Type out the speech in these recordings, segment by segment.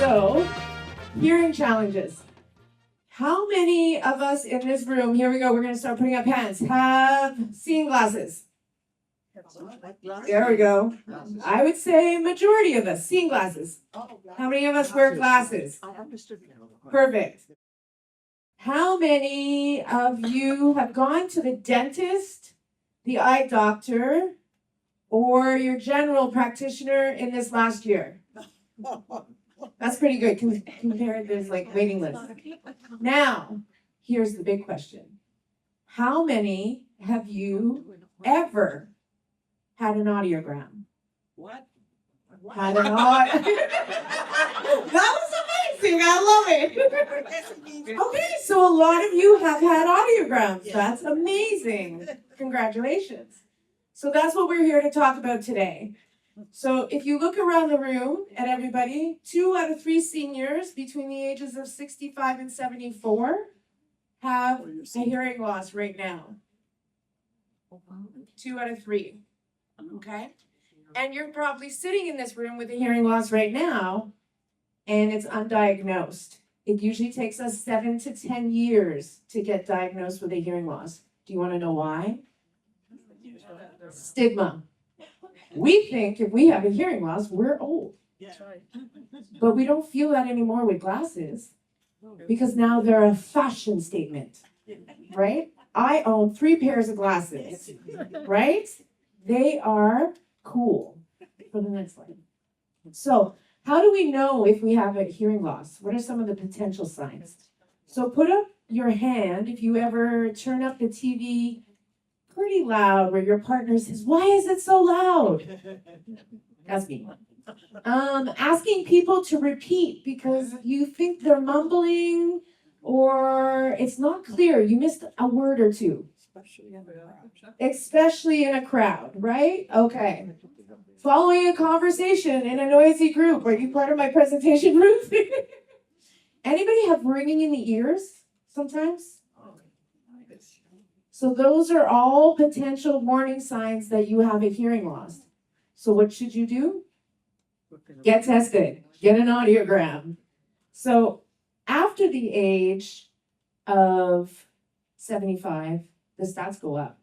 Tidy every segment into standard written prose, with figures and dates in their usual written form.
So, hearing challenges. How many of us in this room, here we go, we're going to start putting up hands, have seeing glasses? There we go. I would say majority of us, seeing glasses. How many of us wear glasses? Perfect. How many of you have gone to the dentist, the eye doctor, or your general practitioner in this last year? That's pretty good compared to like waiting list. Now, here's the big question. How many have you ever had an audiogram? What? Had an That was amazing. I love it. Okay, so a lot of you have had audiograms. That's amazing. Congratulations. So that's what we're here to talk about today. So if you look around the room at everybody, 2 out of 3 seniors between the ages of 65 and 74 have a hearing loss right now. 2 out of 3. Okay? And you're probably sitting in this room with a hearing loss right now, and it's undiagnosed. It usually takes us 7 to 10 years to get diagnosed with a hearing loss. Do you want to know why? Stigma. We think if we have a hearing loss, we're old. But we don't feel that anymore with glasses because now they're a fashion statement, right? I own 3 pairs of glasses, right? They are cool. For the next slide. So, how do we know if we have a hearing loss? What are some of the potential signs? So, put up your hand if you ever turn up the TV pretty loud where your partner says, "Why is it so loud?" That's me. Asking people to repeat because you think they're mumbling or it's not clear. You missed a word or two. Especially in a crowd, right? Okay. Following a conversation in a noisy group. Are you part of my presentation, Ruth? Anybody have ringing in the ears sometimes? So those are all potential warning signs that you have a hearing loss. So what should you do? Get tested. Get an audiogram. So after the age of 75, the stats go up.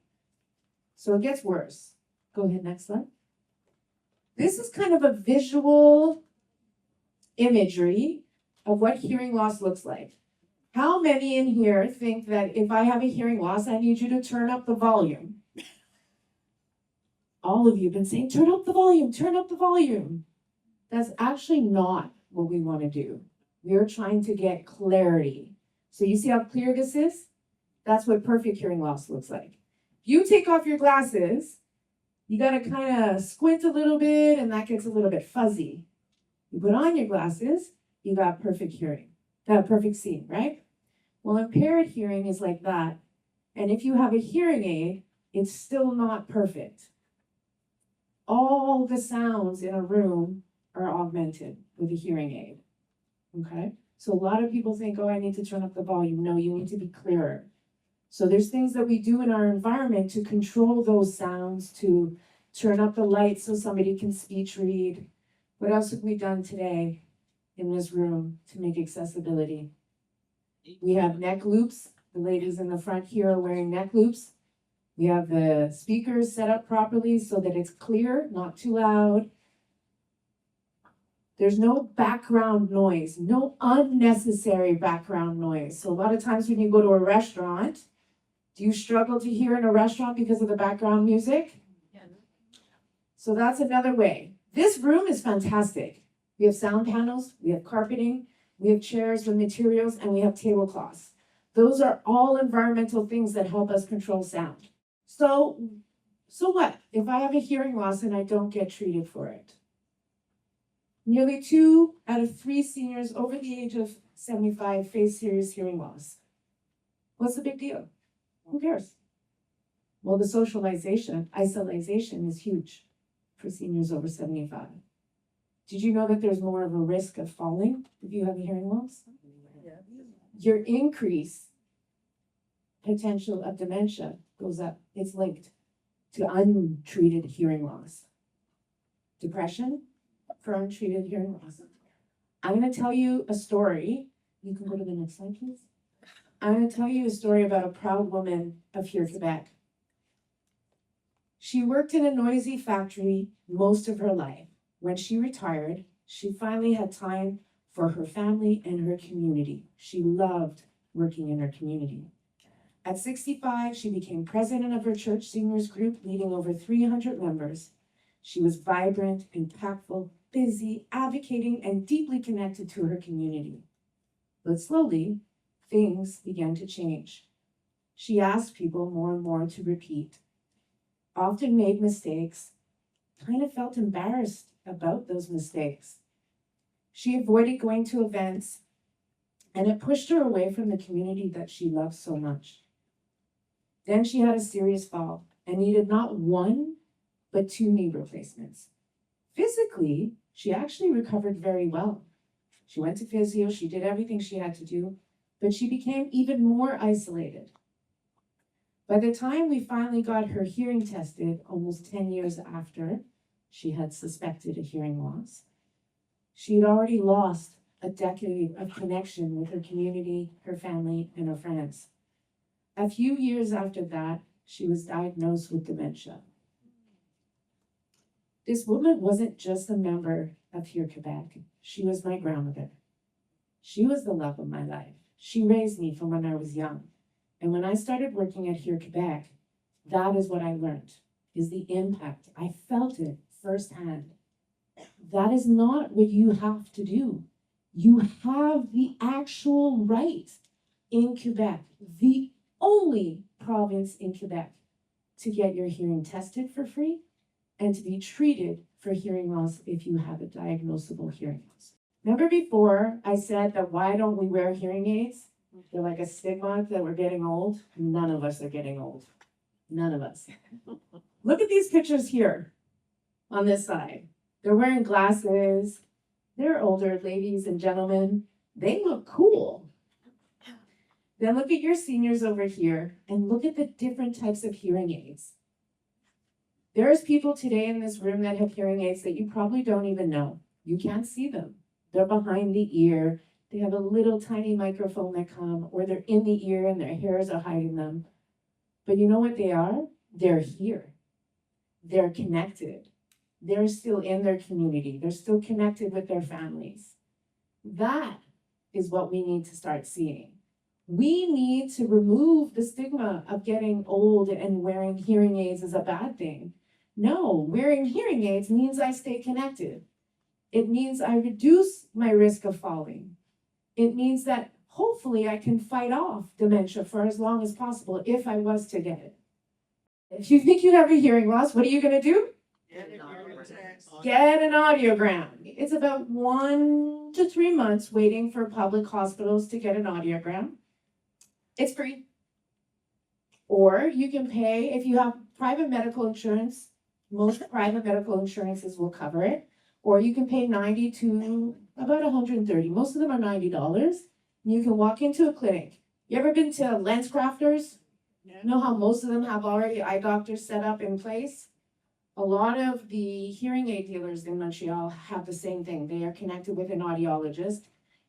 So it gets worse. Go ahead, next slide. This is kind of a visual imagery of what hearing loss looks like. How many in here think that if I have a hearing loss, I need you to turn up the volume? All of you have been saying, turn up the volume, turn up the volume. That's actually not what we want to do. We're trying to get clarity. So you see how clear this is? That's what perfect hearing loss looks like. If you take off your glasses, you got to kind of squint a little bit, and that gets a little bit fuzzy. You put on your glasses, you got perfect hearing. Got perfect seeing, right? Well, impaired hearing is like that. And if you have a hearing aid, it's still not perfect. All the sounds in a room are augmented with a hearing aid. Okay? So a lot of people think, oh, I need to turn up the volume. No, you need to be clearer. So there's things that we do in our environment to control those sounds, to turn up the lights so somebody can speech read. What else have we done today in this room to make accessibility? We have neck loops. The ladies in the front here are wearing neck loops. We have the speakers set up properly so that it's clear, not too loud. There's no background noise, no unnecessary background noise. So a lot of times when you go to a restaurant, do you struggle to hear in a restaurant because of the background music? Yeah. So that's another way. This room is fantastic. We have sound panels, we have carpeting, we have chairs with materials, and we have tablecloths. Those are all environmental things that help us control sound. So what if I have a hearing loss and I don't get treated for it? Nearly 2 out of 3 seniors over the age of 75 face serious hearing loss. What's the big deal? Who cares? Well, the socialization, isolation is huge for seniors over 75. Did you know that there's more of a risk of falling if you have a hearing loss? Your increase potential of dementia goes up. It's linked to untreated hearing loss. Depression for untreated hearing loss. I'm going to tell you a story. You can go to the next slide, please. I'm going to tell you a story about a proud woman of here, Quebec. She worked in a noisy factory most of her life. When she retired, she finally had time for her family and her community. She loved working in her community. At 65, she became president of her church seniors group, leading over 300 members. She was vibrant, impactful, busy, advocating, and deeply connected to her community. But slowly, things began to change. She asked people more and more to repeat, often made mistakes, kind of felt embarrassed about those mistakes. She avoided going to events, and it pushed her away from the community that she loved so much. Then she had a serious fall and needed not one, but 2 knee replacements. Physically, she actually recovered very well. She went to physio, she did everything she had to do, but she became even more isolated. By the time we finally got her hearing tested, almost 10 years after she had suspected a hearing loss, she had already lost a decade of connection with her community, her family, and her friends. A few years after that, she was diagnosed with dementia. This woman wasn't just a member of Here Quebec. She was my grandmother. She was the love of my life. She raised me from when I was young. And when I started working at Here Quebec, that is what I learned, is the impact. I felt it firsthand. That is not what you have to do. You have the actual right in Quebec, the only province in Quebec, to get your hearing tested for free and to be treated for hearing loss if you have a diagnosable hearing loss. Remember before I said that why don't we wear hearing aids? They're like a stigma that we're getting old. None of us are getting old. None of us. Look at these pictures here on this side. They're wearing glasses. They're older ladies and gentlemen. They look cool. Then look at your seniors over here and look at the different types of hearing aids. There's people today in this room that have hearing aids that you probably don't even know. You can't see them. They're behind the ear. They have a little tiny microphone that come, or they're in the ear and their hairs are hiding them. But you know what they are? They're here. They're connected. They're still in their community. They're still connected with their families. That is what we need to start seeing. We need to remove the stigma of getting old and wearing hearing aids is a bad thing. No, wearing hearing aids means I stay connected. It means I reduce my risk of falling. It means that hopefully I can fight off dementia for as long as possible if I was to get it. If you think you have a hearing loss, what are you going to do? Get an audiogram. It's about 1 to 3 months waiting for public hospitals to get an audiogram. It's free. Or you can pay, if you have private medical insurance, most private medical insurances will cover it. Or you can pay $90 to about $130. Most of them are $90. You can walk into a clinic. You ever been to lens crafters? Yeah. You know how most of them have already eye doctors set up in place? A lot of the hearing aid dealers in Montreal have the same thing. They are connected with an audiologist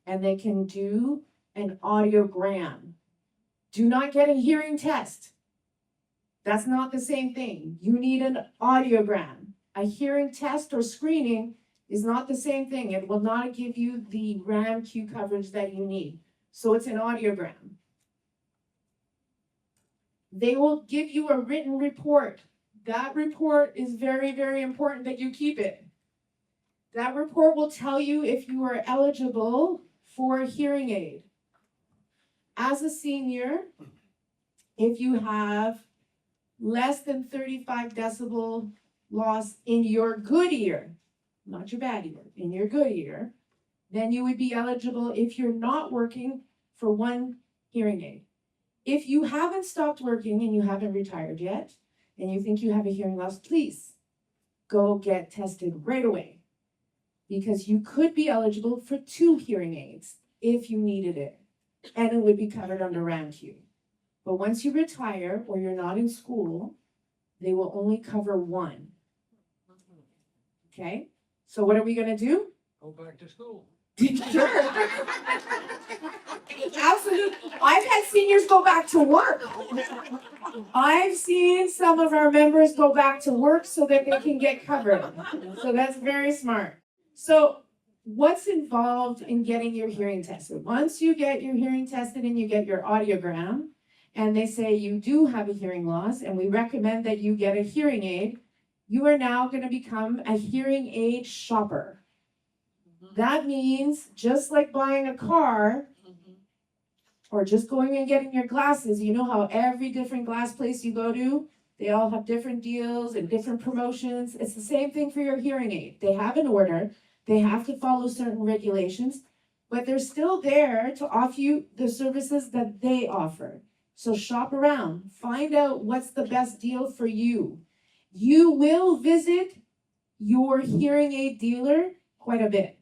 and they can do an audiogram. Do not get a hearing test. That's not the same thing. You need an audiogram. A hearing test or screening is not the same thing. It will not give you the RAM-Q coverage that you need. So it's an audiogram. They will give you a written report. That report is very, very important that you keep it. That report will tell you if you are eligible for a hearing aid. As a senior, if you have less than 35 decibel loss in your good ear, not your bad ear, in your good ear, then you would be eligible if you're not working for one hearing aid. If you haven't stopped working and you haven't retired yet, and you think you have a hearing loss, please go get tested right away, because you could be eligible for 2 hearing aids if you needed it, and it would be covered under RAM-Q. But once you retire or you're not in school, they will only cover 1. Okay? So what are we going to do? Go back to school. Sure. Absolutely. I've had seniors go back to work. I've seen some of our members go back to work so that they can get covered. So that's very smart. So what's involved in getting your hearing tested? Once you get your hearing tested and you get your audiogram, and they say you do have a hearing loss, and we recommend that you get a hearing aid, you are now going to become a hearing aid shopper. That means just like buying a car or just going and getting your glasses, you know how every different glass place you go to, they all have different deals and different promotions. It's the same thing for your hearing aid. They have an order, they have to follow certain regulations, but they're still there to offer you the services that they offer. So shop around, find out what's the best deal for you. You will visit your hearing aid dealer quite a bit.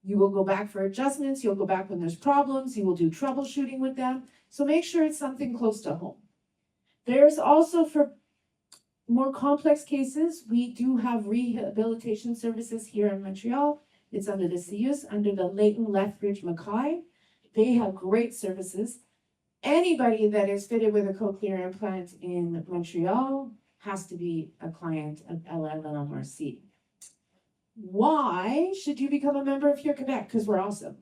You will go back for adjustments, you'll go back when there's problems, you will do troubleshooting with them. So make sure it's something close to home. There's also, for more complex cases, we do have rehabilitation services here in Montreal. It's under the CIUS, under the Leighton Lethbridge Mackay. They have great services. Anybody that is fitted with a cochlear implant in Montreal has to be a client of LLMRC. Why should you become a member of Hear Quebec? Because we're awesome.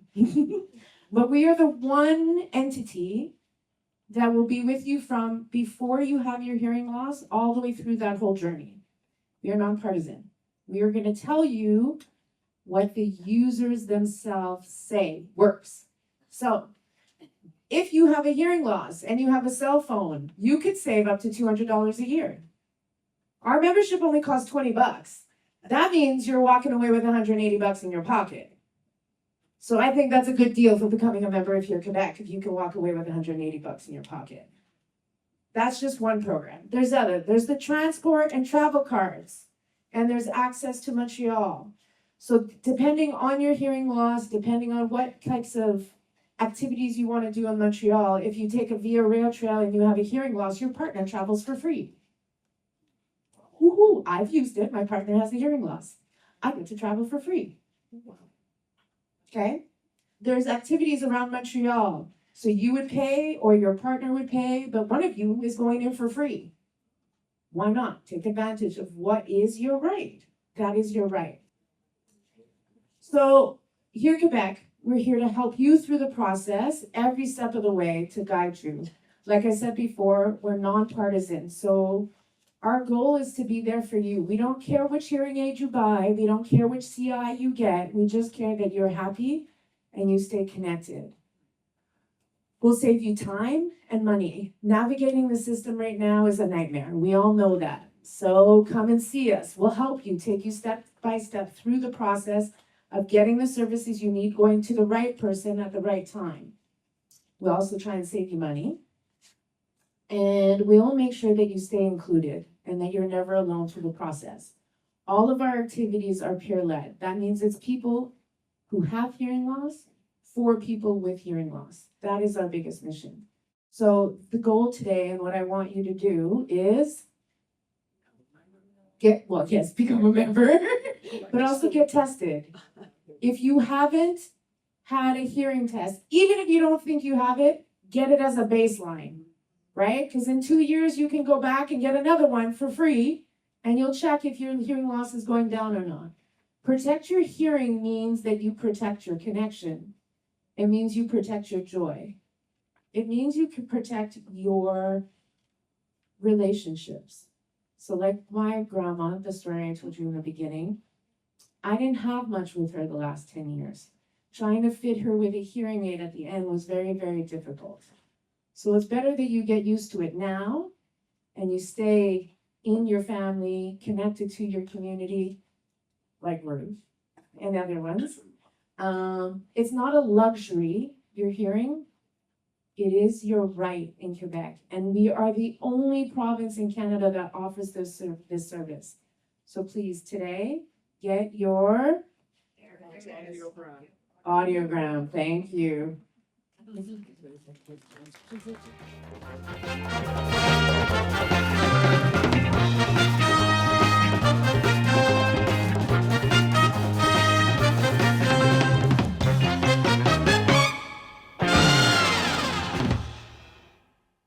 But we are the one entity that will be with you from before you have your hearing loss all the way through that whole journey. We are nonpartisan. We are going to tell you what the users themselves say works. So if you have a hearing loss and you have a cell phone, you could save up to $200 a year. Our membership only costs $20. That means you're walking away with $180 in your pocket. So I think that's a good deal for becoming a member of Hear Quebec if you can walk away with $180 in your pocket. That's just one program. There's other. There's the transport and travel cards, and there's access to Montreal. So depending on your hearing loss, depending on what types of activities you want to do in Montreal, if you take a Via Rail Trail and you have a hearing loss, your partner travels for free. Woohoo, I've used it. My partner has a hearing loss. I get to travel for free. Okay? There's activities around Montreal. So you would pay or your partner would pay, but one of you is going in for free. Why not? Take advantage of what is your right. That is your right. So here Quebec, we're here to help you through the process every step of the way to guide you. Like I said before, we're nonpartisan. So our goal is to be there for you. We don't care which hearing aid you buy. We don't care which CI you get. We just care that you're happy and you stay connected. We'll save you time and money. Navigating the system right now is a nightmare. We all know that. So come and see us. We'll help you, take you step by step through the process of getting the services you need, going to the right person at the right time. We'll also try and save you money. And we'll make sure that you stay included and that you're never alone through the process. All of our activities are peer-led. That means it's people who have hearing loss for people with hearing loss. That is our biggest mission. So the goal today and what I want you to do is become a member, but also get tested. If you haven't had a hearing test, even if you don't think you have it, get it as a baseline. Right? Because in 2 years, you can go back and get another one for free, and you'll check if your hearing loss is going down or not. Protect your hearing means that you protect your connection. It means you protect your joy. It means you can protect your relationships. So like my grandma, the story I told you in the beginning, I didn't have much with her the last 10 years. Trying to fit her with a hearing aid at the end was very, very difficult. So it's better that you get used to it now and you stay in your family, connected to your community, like Ruth and other ones. It's not a luxury, your hearing. It is your right in Quebec. And we are the only province in Canada that offers this service. So please, today, get your audiogram. Thank you. Thank you.